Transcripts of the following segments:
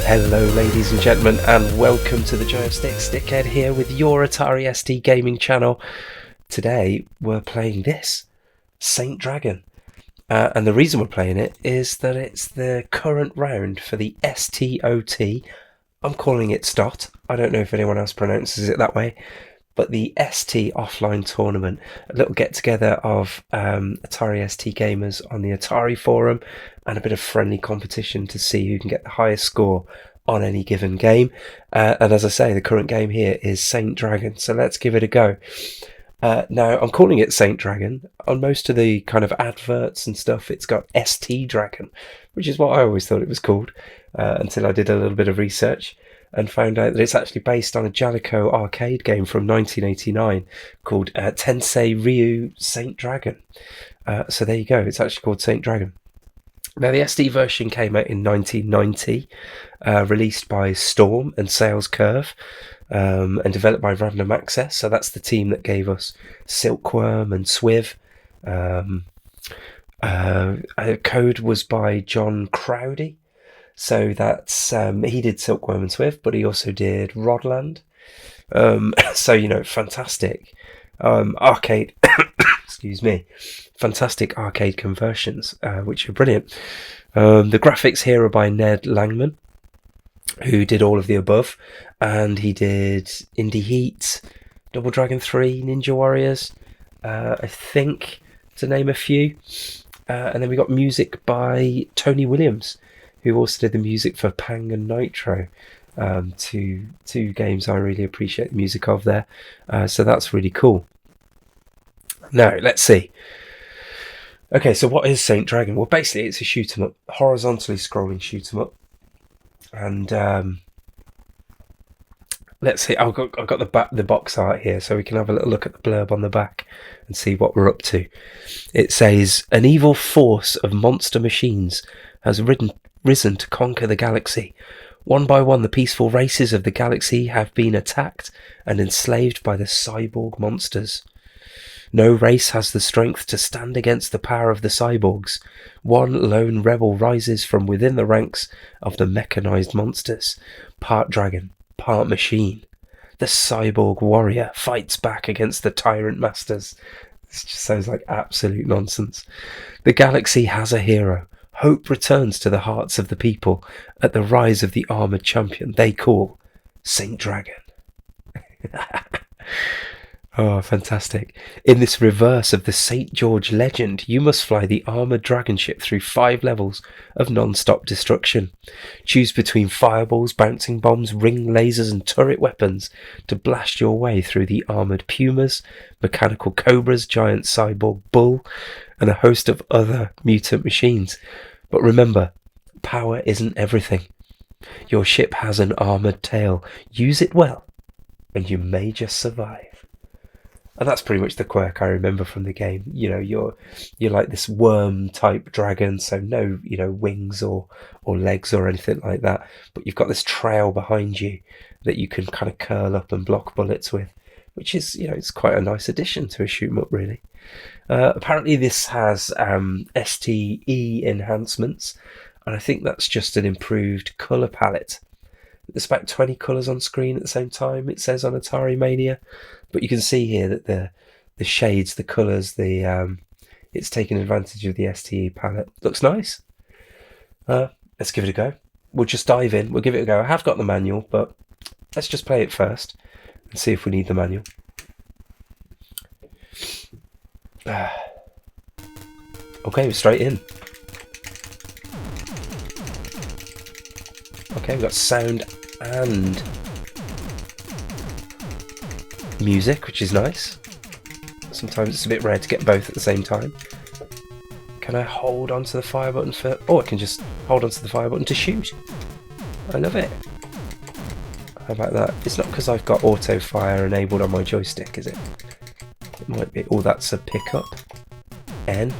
Hello ladies and gentlemen, and welcome to the Joystick Stickhead here with your Atari ST gaming channel. Today we're playing this, Saint Dragon. And the reason we're playing it is that it's the current round for the STOT. I'm calling it STOT. I don't know if anyone else pronounces it that way. But the ST offline tournament, a little get together of Atari ST gamers on the Atari forum, and a bit of friendly competition to see who can get the highest score on any given game. And as I say, the current game here is Saint Dragon, so let's give it a go. Now, I'm calling it Saint Dragon. On most of the kind of adverts and stuff, it's got ST Dragon, which is what I always thought it was called, until I did a little bit of research and found out that it's actually based on a Jaleco arcade game from 1989 called Tensei Ryu Saint Dragon. So there you go, it's actually called Saint Dragon. Now, the SD version came out in 1990, released by Storm and Sales Curve, and developed by Random Access. So that's the team that gave us Silkworm and Swiv. Code was by John Crowdy. So that's he did Silkworm and Swift, but he also did Rodland. So, you know, fantastic arcade, excuse me, fantastic arcade conversions, which are brilliant. The graphics here are by Ned Langman, who did all of the above, and he did Indie Heat, Double Dragon 3, Ninja Warriors, I think, to name a few. And then we got music by Tony Williams, who also did the music for Pang and Nitro, two games I really appreciate the music of there. So that's really cool. Now, let's see. Okay, so what is Saint Dragon? Well, basically it's a shoot 'em up, horizontally scrolling shoot 'em up. And let's see, I've got the box art here, so we can have a little look at the blurb on the back and see what we're up to. It says, an evil force of monster machines has risen to conquer the galaxy. One by one, the peaceful races of the galaxy have been attacked and enslaved by the cyborg monsters. No race has the strength to stand against the power of the cyborgs. One lone rebel rises from within the ranks of the mechanized monsters, part dragon, part machine. The cyborg warrior fights back against the tyrant masters. This just sounds like absolute nonsense. The galaxy has a hero. Hope returns to the hearts of the people at the rise of the armoured champion they call Saint Dragon. Oh, fantastic. In this reverse of the St. George legend, you must fly the armoured dragon ship through 5 levels of non-stop destruction. Choose between fireballs, bouncing bombs, ring lasers and turret weapons to blast your way through the armoured pumas, mechanical cobras, giant cyborg bull, and a host of other mutant machines. But remember, power isn't everything. Your ship has an armoured tail. Use it well, and you may just survive. And that's pretty much the quirk I remember from the game. You know, you're like this worm type dragon, so no, you know, wings or legs or anything like that. But you've got this trail behind you that you can kind of curl up and block bullets with, which is, you know, it's quite a nice addition to a shoot 'em up, really. Apparently this has STE enhancements, and I think that's just an improved colour palette. There's about 20 colours on screen at the same time, it says on Atarimania, but you can see here that the shades, the colours, it's taken advantage of the STE palette. Looks nice. Let's give it a go. We'll just dive in, we'll give it a go. I have got the manual, but let's just play it first and see if we need the manual. Okay, we're straight in. Okay, we've got sound and music, which is nice. Sometimes it's a bit rare to get both at the same time. Can I hold onto the fire button for... Oh, I can just hold onto the fire button to shoot. I love it. How about that? It's not because I've got auto fire enabled on my joystick, is it? It might be. Oh, that's a pickup. N.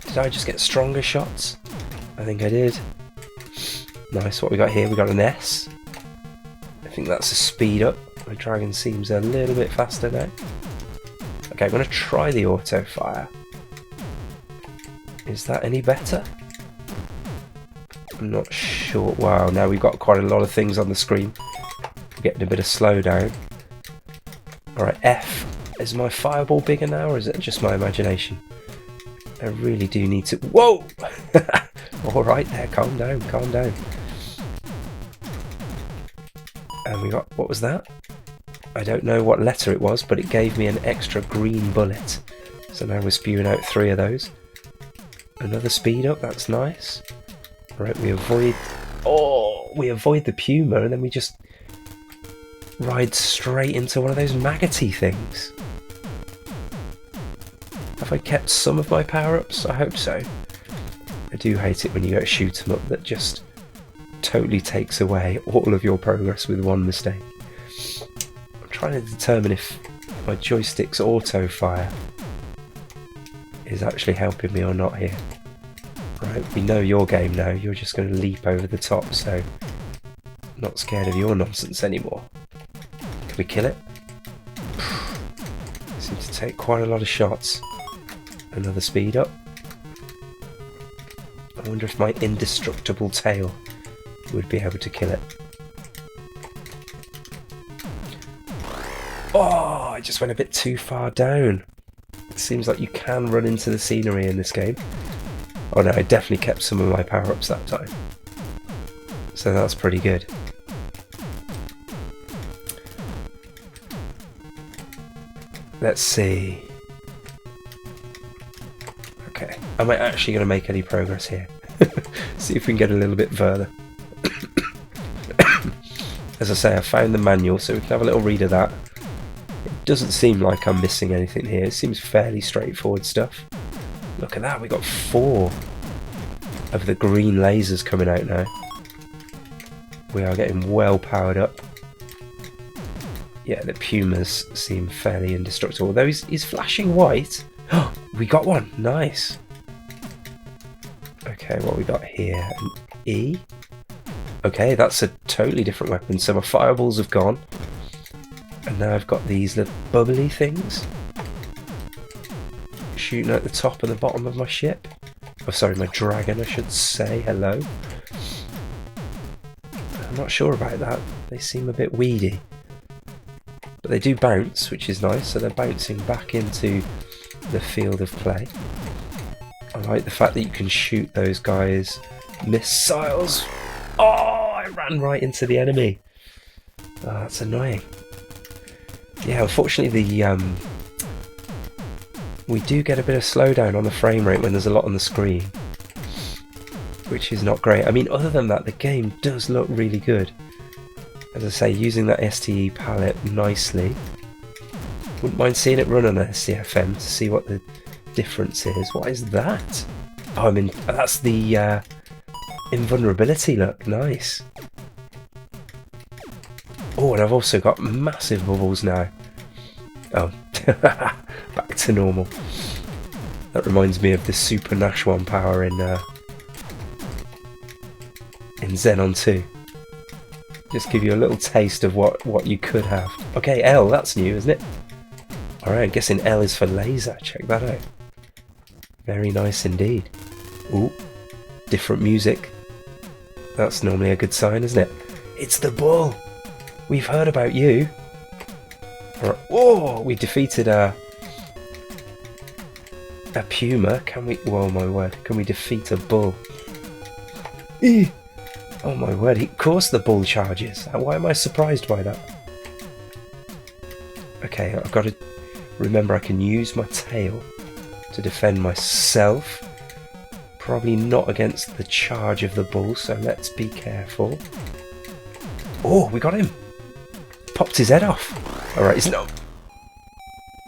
Did I just get stronger shots? I think I did. Nice. What we got here? We got an S. I think that's a speed up. My dragon seems a little bit faster now. Okay, I'm going to try the auto fire. Is that any better? I'm not sure. Wow, now we've got quite a lot of things on the screen. We're getting a bit of slowdown. Alright, F. Is my fireball bigger now, or is it just my imagination? I really do need to... Whoa! Alright there, calm down, calm down. And we got... What was that? I don't know what letter it was, but it gave me an extra green bullet. So now we're spewing out 3 of those. Another speed up, that's nice. Right, we avoid... Oh! We avoid the Puma, and then we just... ride straight into one of those maggoty things. Have I kept some of my power-ups? I hope so. I do hate it when you get a shoot 'em up that just totally takes away all of your progress with one mistake. I'm trying to determine if my joystick's auto-fire is actually helping me or not here. Right, we know your game now. You're just going to leap over the top, so I'm not scared of your nonsense anymore. Can we kill it? Seems to take quite a lot of shots. Another speed up. I wonder if my indestructible tail would be able to kill it. Oh, I just went a bit too far down. It seems like you can run into the scenery in this game. Oh no, I definitely kept some of my power-ups that time. So that's pretty good. Let's see. Okay, am I actually going to make any progress here? See if we can get a little bit further. As I say, I found the manual, so we can have a little read of that. It doesn't seem like I'm missing anything here. It seems fairly straightforward stuff. Look at that, we got 4 of the green lasers coming out now. We are getting well powered up. Yeah, the Pumas seem fairly indestructible, although he's flashing white. Oh, we got one, nice. Okay, what we got here? An E. Okay, that's a totally different weapon. So my fireballs have gone. And now I've got these little bubbly things shooting at the top and the bottom of my ship. Oh, sorry, my dragon, I should say. Hello. I'm not sure about that. They seem a bit weedy. But they do bounce, which is nice. So they're bouncing back into the field of play. I like the fact that you can shoot those guys missiles. Oh, I ran right into the enemy. Oh, that's annoying. Yeah, unfortunately we do get a bit of slowdown on the frame rate when there's a lot on the screen, which is not great. I mean, other than that, the game does look really good. As I say, using that STE palette nicely. Wouldn't mind seeing it run on a CFM to see what the difference is. What is that? Oh, I mean, that's the invulnerability look. Nice. Oh, and I've also got massive bubbles now. Oh, back to normal. That reminds me of the Super Nash 1 power in Xenon 2. Just give you a little taste of what you could have. Okay, L, that's new, isn't it? Alright, I'm guessing L is for laser. Check that out. Very nice indeed. Ooh, different music. That's normally a good sign, isn't it? It's the bull! We've heard about you. Right. Oh, we defeated a puma. Can we? Oh my word! Can we defeat a bull? Oh my word! Of course the bull charges. Why am I surprised by that? Okay, I've got to remember I can use my tail to defend myself. Probably not against the charge of the bull, so let's be careful. Oh, we got him! Popped his head off. Alright, he's not...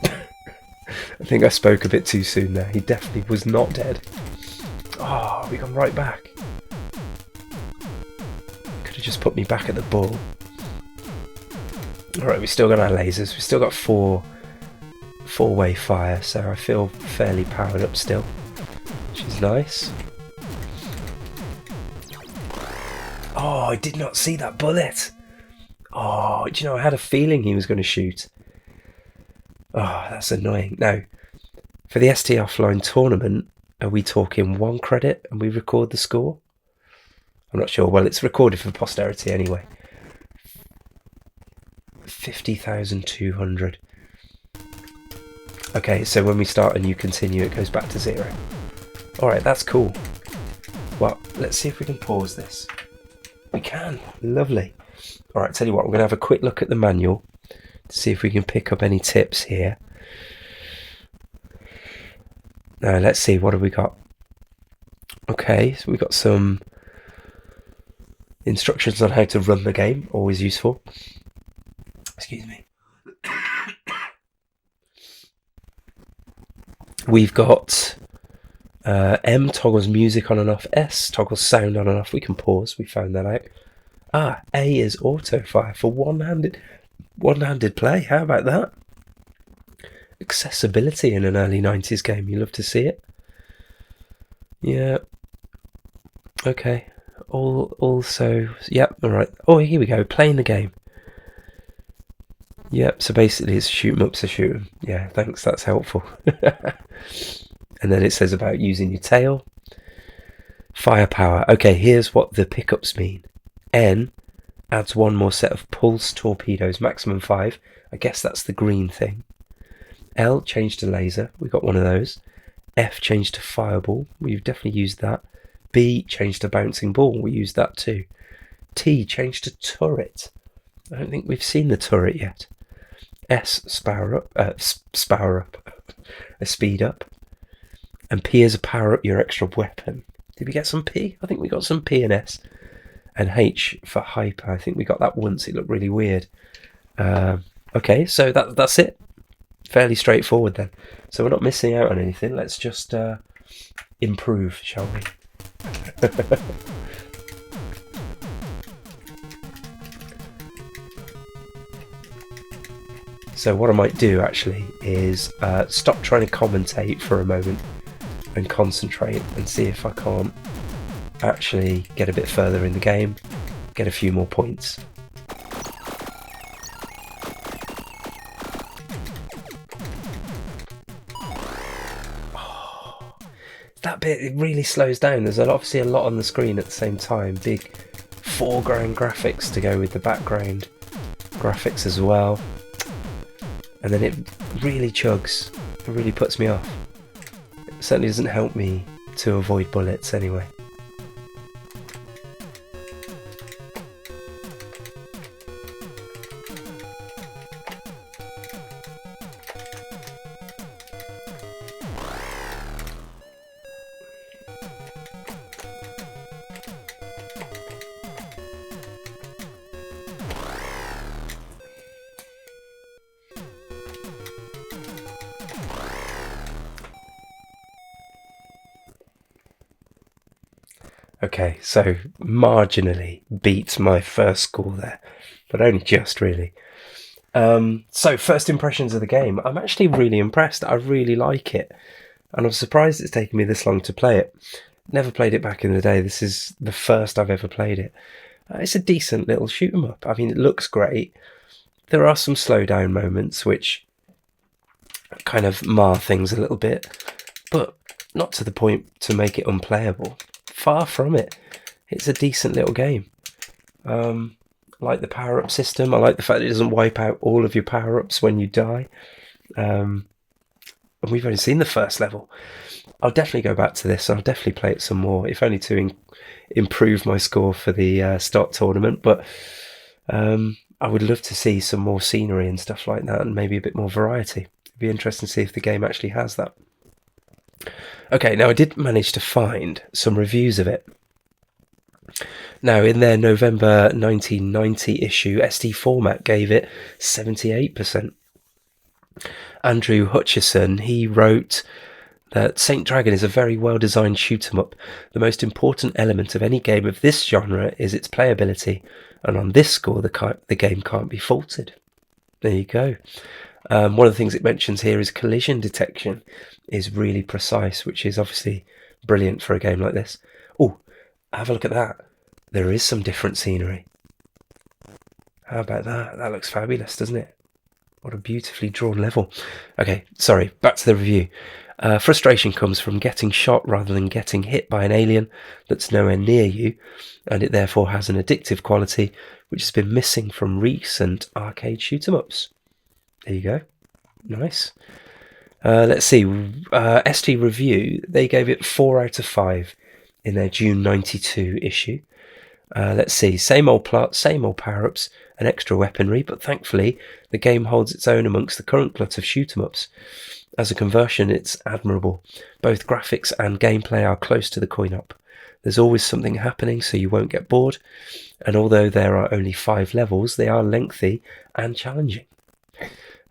I think I spoke a bit too soon there. He definitely was not dead. Oh, we gone right back. Could have just put me back at the bull. Alright, we still got our lasers. We still got four-way fire, so I feel fairly powered up still, which is nice. Oh, I did not see that bullet. Oh, do you know, I had a feeling he was going to shoot. Oh, that's annoying. Now, for the ST Offline tournament, Are we talking 1 credit and we record the score? I'm not sure. Well, it's recorded for posterity anyway. 50,200. Okay, so when we start a new continue, it goes back to 0. Alright, that's cool. Well, let's see if we can pause this. We can. Lovely. Alright, tell you what, I'm going to have a quick look at the manual to see if we can pick up any tips here. Now, let's see, what have we got? Okay, so we've got some instructions on how to run the game, always useful. Excuse me. We've got M toggles music on and off, S toggles sound on and off. We can pause, we found that out. A is auto fire for one-handed play. How about that? Accessibility in an early 90s game, you love to see it. Yeah. Okay. Also, yep, alright. Oh, here we go, playing the game. Yep, so basically it's shoot 'em up, so shoot 'em. Yeah, thanks, that's helpful. And then it says about using your tail. Firepower. Okay, here's what the pickups mean. N adds 1 more set of pulse torpedoes, maximum 5. I guess that's the green thing. L changed to laser. We got one of those. F changed to fireball. We've definitely used that. B changed to bouncing ball. We used that too. T changed to turret. I don't think we've seen the turret yet. S power up, a speed up, and P is a power up your extra weapon. Did we get some P? I think we got some P and S, and H for hyper. I think we got that once. It looked really weird. Okay, so that's it. Fairly straightforward then. So we're not missing out on anything. Let's just improve, shall we? So what I might do actually is stop trying to commentate for a moment and concentrate and see if I can't actually get a bit further in the game, get a few more points. Oh, that bit, it really slows down. There's obviously a lot on the screen at the same time. Big foreground graphics to go with the background graphics as well. And then it really chugs. It really puts me off. It certainly doesn't help me to avoid bullets anyway. Okay, so marginally beats my first score there, but only just really. So first impressions of the game. I'm actually really impressed. I really like it, and I'm surprised it's taken me this long to play it. Never played it back in the day. This is the first I've ever played it. It's a decent little shoot 'em up. I mean, it looks great. There are some slowdown moments which kind of mar things a little bit, but not to the point to make it unplayable. Far from it. It's a decent little game. I like the power-up system. I like the fact that it doesn't wipe out all of your power-ups when you die. And we've only seen the first level. I'll definitely go back to this. I'll definitely play it some more, if only to improve my score for the start tournament. But I would love to see some more scenery and stuff like that, and maybe a bit more variety. It'd be interesting to see if the game actually has that. Okay, now I did manage to find some reviews of it. Now, in their November 1990 issue, ST Format gave it 78%. Andrew Hutchison, he wrote that Saint Dragon is a very well-designed shoot-'em-up. The most important element of any game of this genre is its playability, and on this score, the game can't be faulted. There you go. One of the things it mentions here is collision detection is really precise, which is obviously brilliant for a game like this. Oh, have a look at that. There is some different scenery. How about that? That looks fabulous, doesn't it? What a beautifully drawn level. Okay, sorry, back to the review. Frustration comes from getting shot rather than getting hit by an alien that's nowhere near you, and it therefore has an addictive quality which has been missing from recent arcade shoot-'em-ups. There you go. Nice. Let's see. ST Review, they gave it 4 out of 5 in their June 92 issue. Let's see. Same old plot, same old power-ups, and extra weaponry, but thankfully the game holds its own amongst the current glut of shoot-'em-ups. As a conversion, it's admirable. Both graphics and gameplay are close to the coin-op. There's always something happening, so you won't get bored, and although there are only 5 levels, they are lengthy and challenging.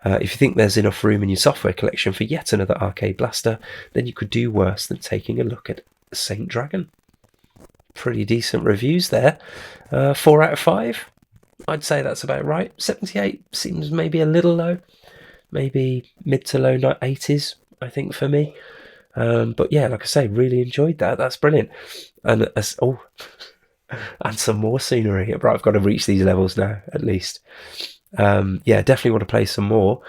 If you think there's enough room in your software collection for yet another arcade blaster, then you could do worse than taking a look at Saint Dragon. Pretty decent reviews there. 4 out of 5. I'd say that's about right. 78 seems maybe a little low. Maybe mid to low 80s, I think, for me. But yeah, like I say, really enjoyed that. That's brilliant. And and some more scenery. Right, I've got to reach these levels now, at least. Yeah, definitely want to play some more.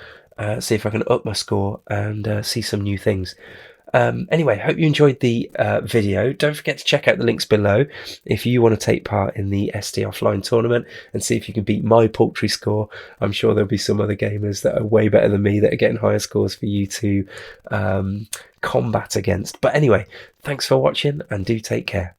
See if I can up my score and see some new things. Anyway, hope you enjoyed the video. Don't forget to check out the links below if you want to take part in the ST Offline tournament and see if you can beat my paltry score. I'm sure there'll be some other gamers that are way better than me that are getting higher scores for you to combat against. But anyway, thanks for watching and do take care.